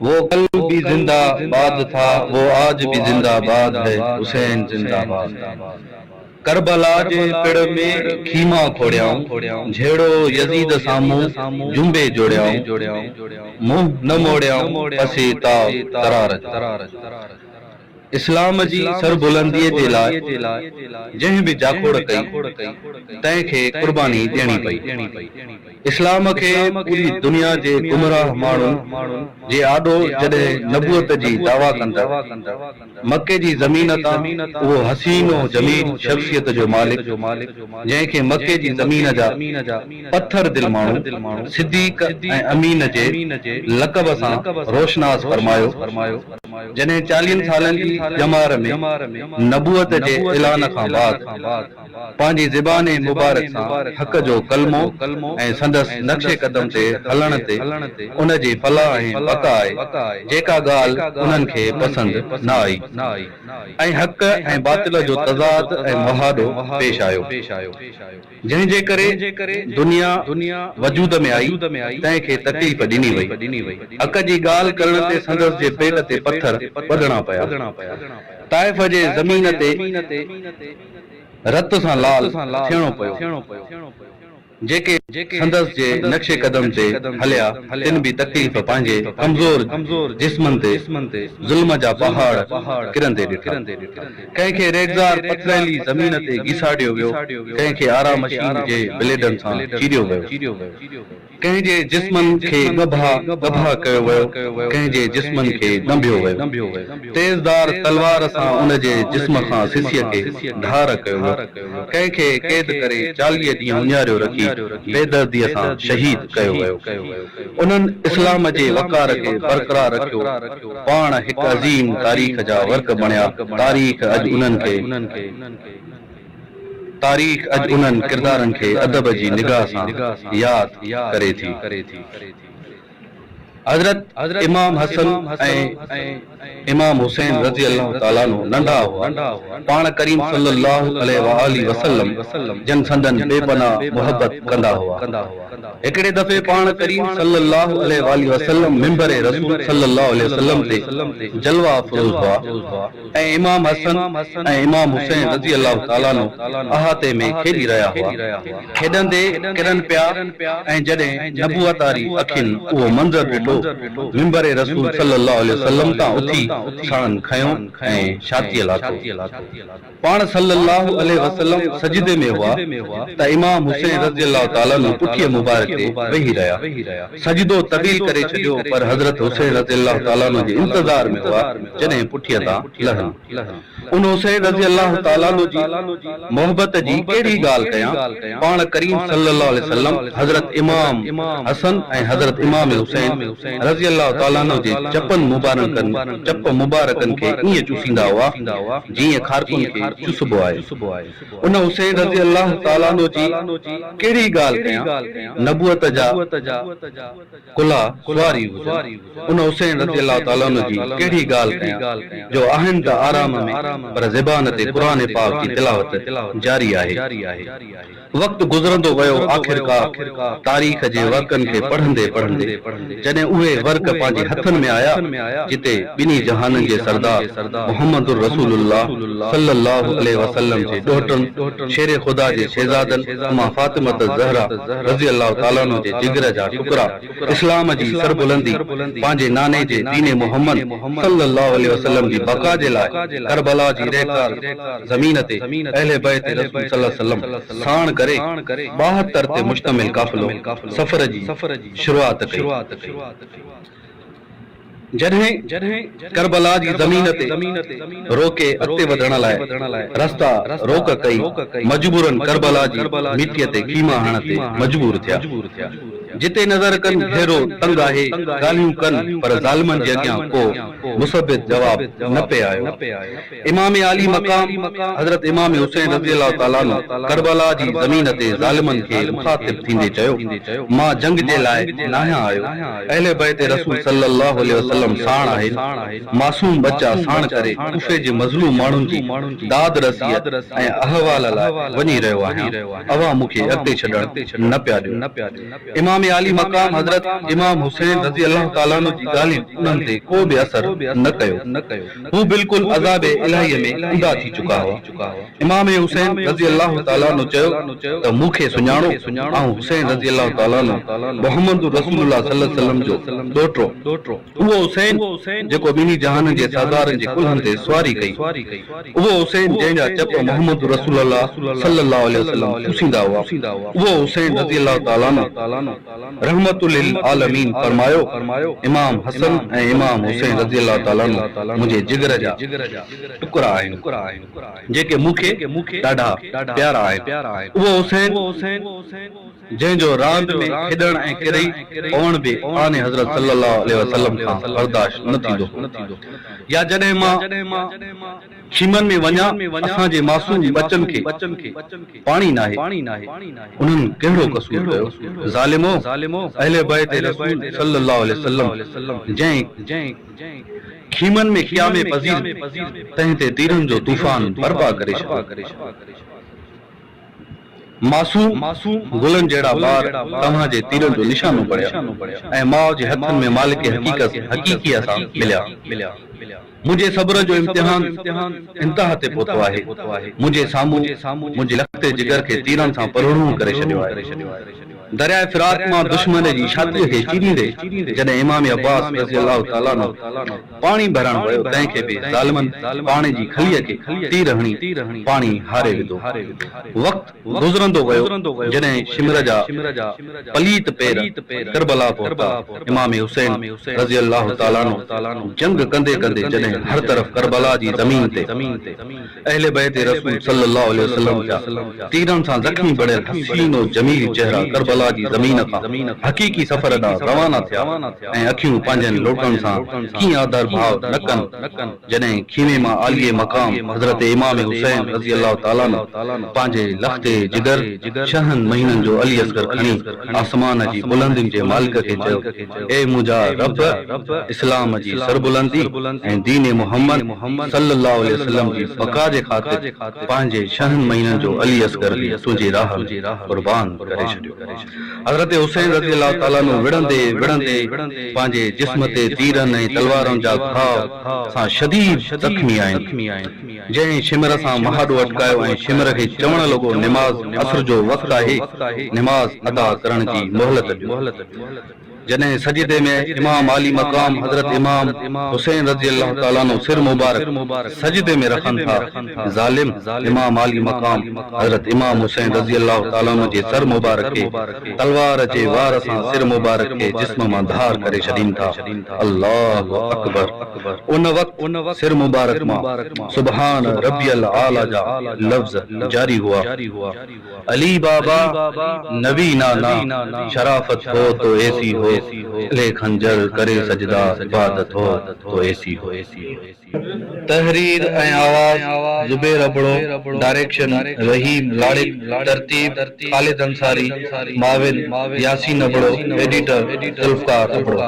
वो कल भी जिंदाबाद था, वो आज भी जिंदाबाद है, हुसैन जिंदाबाद। करबला जे पिड़ में खीमा खोड़ियाऊं, झेड़ो यजीद सामू जुंबे जोड़ियाऊं, मुंह न मोड़ियाऊं पसे ताव तरारत। इस्लाम जी सरबुलंदीअ जे लाइ जंहिं बि जाखोड़ कई तंहिंखे कुर्बानी ॾियणी पई। इस्लाम खे पूरी दुनिया जे गुमराह माण्हुनि जे आॾो जॾहिं नबूअत जी दावा कंदा, मके जी ज़मीन तां उहो हसीनो जमील शख्सियत जो मालिक, जंहिंखे मके जी ज़मीन जा पत्थर दिल माण्हू सिद्दीक़ ऐं अमीन जे लक़ब सां रोशनास फरमायो, जॾहिं 40 सालनि जी जमार में नबूअत जे ऐलान खां बाद पंहिंजी ज़बान मुबारक सां हक़ जो कलमो ऐं संदसि नक्शे कदम ते हलण ते उन जी फलाह ऐं बका आहे जेका ॻाल्हि उन्हनि खे पसंदि न आई ऐं हक़ ऐं बातिल जो तज़ाद ऐं मुहादो पेश आयो, जंहिंजे करे दुनिया वजूद में आई तंहिंखे तकलीफ़ ॾिनी वई। हक़ जी ॻाल्हि करण ते संदसि जे पेट ते पत्थर ॿधणा पिया। ताइफ़ जे ज़मीन ते रत सां लाल थियणो पियो। जेके संदसि जे नक्शे कदम ते हलिया तिन भी तकलीफ़ पंहिंजे कमज़ोर जिस्मनि ते ज़ुल्म जा पहाड़ किरंदे ॾिठा। कंहिंखे रेज़ार पथरीली ज़मीन ते घिसाड़ियो वियो, कंहिंखे आरा मशीन जे ब्लेडनि सां चीरियो वियो, कंहिंजे जिस्मनि खे गभा कयो वियो, कंहिंजे जिस्मनि खे दंभियो वियो, तेज़दार तलवार सां उन जे जिस्म खां सिसीअ खे धार कयो वियो, कंहिंखे क़ैद करे 40 ॾींहं उञारियो रखी बेदर्दीअ सां शहीद कयो वियो। उन्हनि इस्लाम जे वक़ार खे बरक़रार रखियो, पाण हिकु अज़ीम तारीख़ जा वर्क बणिया। तारीख़ अॼु उन्हनि किरदारनि खे अदब जी निगाह सां यादि करे थी। हज़रत इमाम हसन ऐं इमाम हुसैन रज़ी अल्लाह ताला अन्हु नंढा हुआ। पाण करीम सल्लल्लाहु अलैहि वसल्लम जन संदन बेपनाह मोहब्बत कंदा हुआ। हिकिड़े दफ़े पाण करीम सल्लल्लाहु अलैहि वसल्लम मिंबर रसूल सल्लल्लाहु अलैहि वसल्लम ते जलवा अफ़रोज़ हुआ ऐं इमाम हसन ऐं इमाम हुसैन रज़ी अल्लाह ताला अन्हु अहाते में खेॾी रहिया हुआ। खेॾंदे किरन पिया ऐं जॾहिं नबूअत वारी अखियुनि उहो मंज़र ॾिठो, मिंबर रसूल सल्लल्लाहु अलैहि वसल्लम तां उथी साण खयो ऐं छातीअ लाथो। पाण सल्लल्लाहु अलैहि वसल्लम सजदे में हुआ त इमाम हुसैन रज़ी अल्लाह ताला अन्हु पुठीअ मुबारक ते वेही रहिया। सजदो तवील करे छॾियो, पर हज़रत हुसैन रज़ी अल्लाह ताला अन्हु जे इंतज़ार में हुआ जॾहिं पुठीअ तां लहनि। उन हुसैन रज़ी अल्लाह ताला अन्हु जी मोहब्बत जी कहिड़ी ॻाल्हि कयां। पाण करीम सल्लल्लाहु अलैहि वसल्लम हज़रत इमाम हसन ऐं हज़रत इमाम हुसैन रज़ी अल्लाह ताला अन्हु जे चप मुबारकनि खे ईअं चूसींदा हुआ जीअं खारकुनि खे चुसबो आहे। उन हुसैन रज़ी अल्लाह ताला अन्हु जी कहिड़ी ॻाल्हि कयां। नबूअत जा कुला सुवारी हुजनि। उन हुसैन रज़ी अल्लाह ताला अन्हु जी कहिड़ी ॻाल्हि कयां जो आहिनि त आराम में, पर ज़बान ते क़ुरान पाक जी तिलावत जारी आहे। वक़्तु गुज़रंदो वियो, आख़िरकार तारीख़ जे वर्कनि खे पढ़ंदे जॾहिं उहे वर्क पंहिंजे हथनि में आया जिते ॿिन्ही जहाननि जे सरदार मुहम्मदुर रसूलुल्लाह सल्लल्लाहु अलैहि वसल्लम जे ॾोहटनि शेर ख़ुदा जे शहज़ादनि अम्मा फ़ातिमत ज़हरा रज़ी अल्लाह ताला अन्हु जे जिगर जा टुकड़ा इस्लाम जी सरबुलंदी पंहिंजे नाने जे दीन मुहम्मद सल्लल्लाहु अलैहि वसल्लम जी बका जे लाइ करबला जी रेखार ज़मीन ते अहले बैत रसूल सल्लल्लाहु अलैहि वसल्लम साण करे 72 ते मुश्तमिल काफ़िलो सफ़र जी शुरुआत कई। जॾहिं करबला जी ज़मीन ते रोके अॻिते वधण लाइ रस्ता रोक कई, मजबूरन करबला जी मिटीअ ते कीमा हणण ते मजबूर थिया। जिते नज़र कनि घेरो तंग आहे, ॻाल्हियूं कनि पर ज़ालिमनि जे अॻियां को मुसबित जवाब न पे आयो। इमाम आली मक़ाम हज़रत इमाम हुसैन रज़ी अल्लाह ताला अन्हु करबला जी ज़मीन ते ज़ालिमनि खे मुख़ातिब थींदे चयो, मां जंग जे लाइ न आहियां। अहले बैत रसूल सल्लल्लाहु अलैहि वसल्लम साण आहिनि। मासूम बच्चा साण करे कूफे जे मज़लूम माण्हुनि जी दाद रसीअत ऐं अहवाल लाइ वञी रहियो आहियां। अवां मूंखे अॻिते छॾण न पिया ॾियो। इमाम आली मकाम हजरत इमाम हुसैन रज़ी अल्लाह ताला अन्हु जी ॻाल्हियूं उन्हनि ते को बि असर न कयो। हू बिल्कुलु अज़ाब इलाही में ऊंधा थी चुका हुआ। इमाम हुसैन रज़ी अल्लाह ताला अन्हु चयो त मूंखे सुञाणो ऐं हुसैन रज़ी अल्लाह ताला अन्हु मोहम्मद रसूलुल्लाह सल्लल्लाहु अलैहि वसल्लम जो ॾोहिटो उहो हुसैन जेको ॿिन्ही जहाननि जे सरदारनि जे कुल्हनि ते सवारी कई, उहो हुसैन जंहिंजा चप मोहम्मद रसूलुल्लाह सल्लल्लाहु अलैहि वसल्लम चूसींदा हुआ, उहो हुसैन रज़ी अल्लाह ताला अन्हु रहमतुल लिल आलमीन फरमायो इमाम हसन ऐं इमाम हुसैन रज़ी अल्लाह ताला अन्हु मुंहिंजे जिगर जा टुकड़ा आहिनि जेके मूंखे ॾाढा प्यारा आहिनि। उहो हुसैन जंहिंजो रांदि में खेॾण ऐं किरई पवण बि आने हज़रत सल्लल्लाहु अलैहि वसल्लम खां बर्दाश्त न थींदो, या जॾहिं मां खीमन में वञा असांजे मासूम बचनि खे पाणी नाहे, उन्हनि कहिड़ो कसूर कयो? ज़ालिमो अहले बैत रसूल सल्लल्लाहु अलैहि वसल्लम जंहिं खीमन में क़यामे पज़ीर तंहिं ते तीरनि जो तूफ़ान बर्पा करे छॾियो। मासूम गुलनि जहिड़ा ॿार तव्हांजे तीरनि जो निशानो बणिया ऐं माउ जे हथनि में मालिक हक़ीक़ीअ सां मिलिया। मुंहिंजे सब्र जो इम्तिहान इंतिहा ते पहुतो आहे। मुंहिंजे साम्हूं मुंहिंजे लखते जिगर खे तीरनि सां परहणो करे छॾियो आहे। दरियाए फिरात मां दुश्मन जी छातीअ खे चीरींदे जॾहिं इमाम अब्बास रज़ी अल्लाह ताला अन्हु पाणी भरण वियो, तंहिंखे बि ज़ालिमनि पाणी जी खलीअ खे तीर हणी पाणी हारे विधो। वक़्तु गुज़रंदो वियो जॾहिं शिमर जा पलीत पेर करबला पहुता। इमाम हुसैन रज़ी अल्लाह ताला अन्हु जंग कंदे कंदे जॾहिं हर तरफ़ करबला जी ज़मीन ते अहले बैत रसूल सल्लल्लाहु अलैहि वसल्लम जा तीरनि सां ज़ख़्मी बणियल हसीन और जमील चेहरा करबला जी ज़मीन खां हक़ीक़ी सफ़र ॾांहुं रवाना थिया ऐं अखियूं पंहिंजनि लोटनि सां कीअं आदर भाव न कनि जॾहिं खीमे मां आलिए मक़ाम हज़रत इमाम हुसैन रज़ी अल्लाह ताला अन्हु पंहिंजे लख़्ते जिगर 6 महीननि जो अली असगर खणी आसमान जी बुलंदियुनि जे मालिक खे चयो, ए मुंहिंजा रब, इस्लाम जी सरबुलंदी ऐं दीन मोहम्मद सल्लल्लाहु अलैहि वसल्लम जी बका जे ख़ातिर पंहिंजे 6 महीननि जो अली असगर तुंहिंजी राह क़ुर्बान करे छॾियो। हज़रत हुसैन रज़ी अल्लाह ताला अन्हु विढ़ंदे पंहिंजे जिस्म ते तीरनि ऐं तलवारनि जा घाव सां शदीद ज़ख़्मी आहिनि। जंहिं शिमर सां महाॾो अटकायो ऐं शिमर खे चवण लॻो निमाज़ असर जो वक़्तु आहे, निमाज़ अदा करण जी मोहलत ॾियो। जॾहिं सजदे में इमाम आली मकाम हज़रत इमाम हुसैन रज़ी अल्लाह ताला अन्हु सिर मुबारक सजदे में रखनि था, ज़ालिम इमाम आली मकाम हज़रत इमाम हुसैन रज़ी अल्लाह ताला अन्हु जे सर मुबारक खे तलवार जे वार सां सिर मुबारक खे जिस्म मां धार करे छॾीनि था। अल्लाहु अकबर। उन वक़्तु सिर मुबारक मां सुभान रब्बियल आला जा लफ्ज़ जारी हुआ, अली बाबा नबी नाना शराफत हो तो ऐसी हो, ले खंजर करे सजदा इबादत हो तो ऐसी हो। तहरीर ऐं आवाज़ ज़ुबैर अबड़ो, डायरेक्शन रहीम लाड़िक, तरतीब ख़ालिद अंसारी, माविन यासीन अबड़ो, एडिटर ज़ुल्फ़कार अबड़ो।